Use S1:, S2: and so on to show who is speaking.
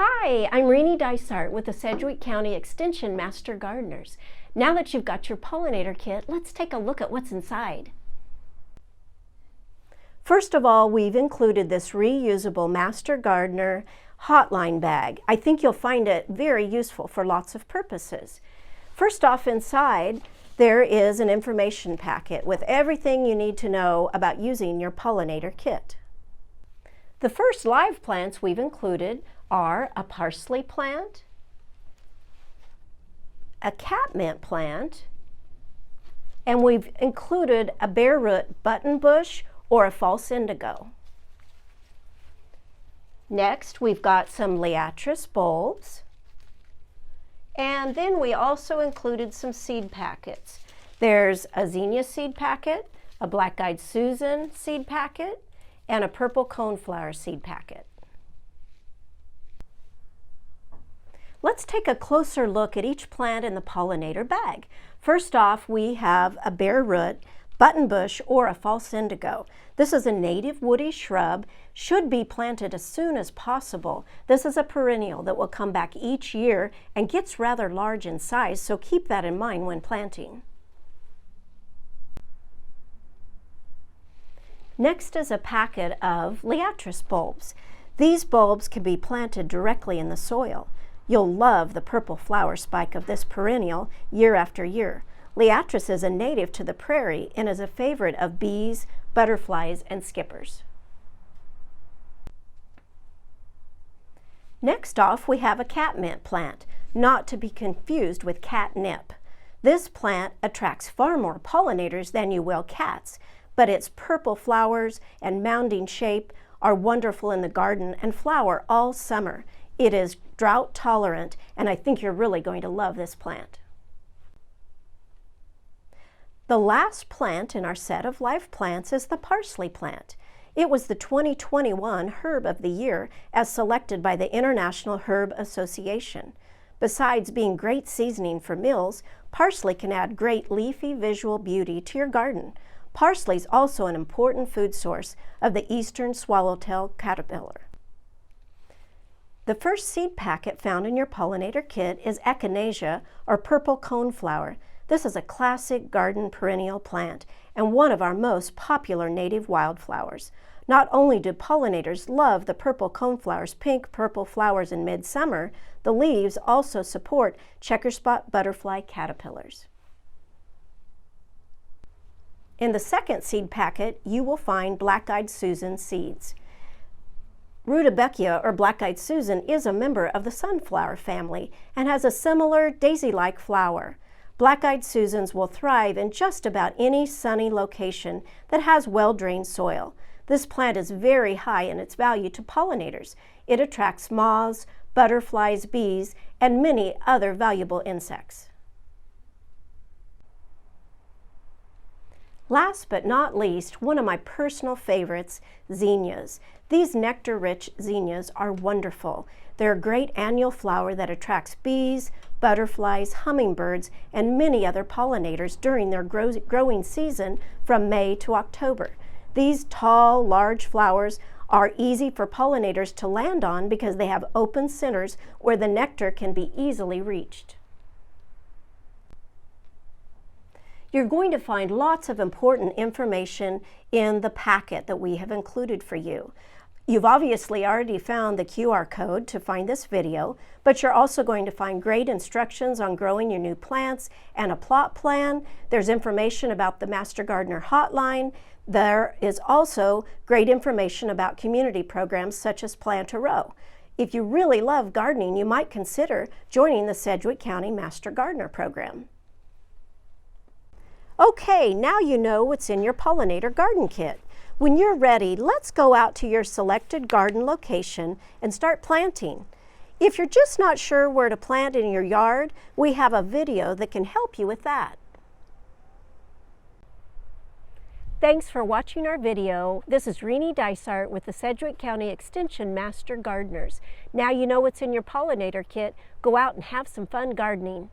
S1: Hi, I'm Renee Dysart with the Sedgwick County Extension Master Gardeners. Now that you've got your pollinator kit, let's take a look at what's inside. First of all, we've included this reusable Master Gardener hotline bag. I think you'll find it very useful for lots of purposes. First off, inside there is an information packet with everything you need to know about using your pollinator kit. The first live plants we've included are a parsley plant, a catmint plant, and we've included a bare root button bush or a false indigo. Next, we've got some liatris bulbs, and then we also included some seed packets. There's a zinnia seed packet, a black-eyed Susan seed packet, and a purple coneflower seed packet. Let's take a closer look at each plant in the pollinator bag. First off, we have a bare root, button bush, or a false indigo. This is a native woody shrub, should be planted as soon as possible. This is a perennial that will come back each year and gets rather large in size, so keep that in mind when planting. Next is a packet of liatris bulbs. These bulbs can be planted directly in the soil. You'll love the purple flower spike of this perennial year after year. Liatris is a native to the prairie and is a favorite of bees, butterflies, and skippers. Next off, we have a catmint plant, not to be confused with catnip. This plant attracts far more pollinators than you will cats, but its purple flowers and mounding shape are wonderful in the garden and flower all summer. It is drought tolerant, and I think you're really going to love this plant. The last plant in our set of live plants is the parsley plant. It was the 2021 Herb of the Year as selected by the International Herb Association. Besides being great seasoning for meals, parsley can add great leafy visual beauty to your garden. Parsley is also an important food source of the eastern swallowtail caterpillar. The first seed packet found in your pollinator kit is echinacea, or purple coneflower. This is a classic garden perennial plant and one of our most popular native wildflowers. Not only do pollinators love the purple coneflower's pink-purple flowers in midsummer, the leaves also support checkerspot butterfly caterpillars. In the second seed packet, you will find black-eyed Susan seeds. Rudbeckia, or black-eyed Susan, is a member of the sunflower family and has a similar daisy-like flower. Black-eyed Susans will thrive in just about any sunny location that has well-drained soil. This plant is very high in its value to pollinators. It attracts moths, butterflies, bees, and many other valuable insects. Last but not least, one of my personal favorites, zinnias. These nectar-rich zinnias are wonderful. They're a great annual flower that attracts bees, butterflies, hummingbirds, and many other pollinators during their growing season from May to October. These tall, large flowers are easy for pollinators to land on because they have open centers where the nectar can be easily reached. You're going to find lots of important information in the packet that we have included for you. You've obviously already found the QR code to find this video, but you're also going to find great instructions on growing your new plants and a plot plan. There's information about the Master Gardener hotline. There is also great information about community programs such as Plant a Row. If you really love gardening, you might consider joining the Sedgwick County Master Gardener program. Okay, now you know what's in your pollinator garden kit. When you're ready, let's go out to your selected garden location and start planting. If you're just not sure where to plant in your yard, we have a video that can help you with that. Thanks for watching our video. This is Renee Dysart with the Sedgwick County Extension Master Gardeners. Now you know what's in your pollinator kit. Go out and have some fun gardening.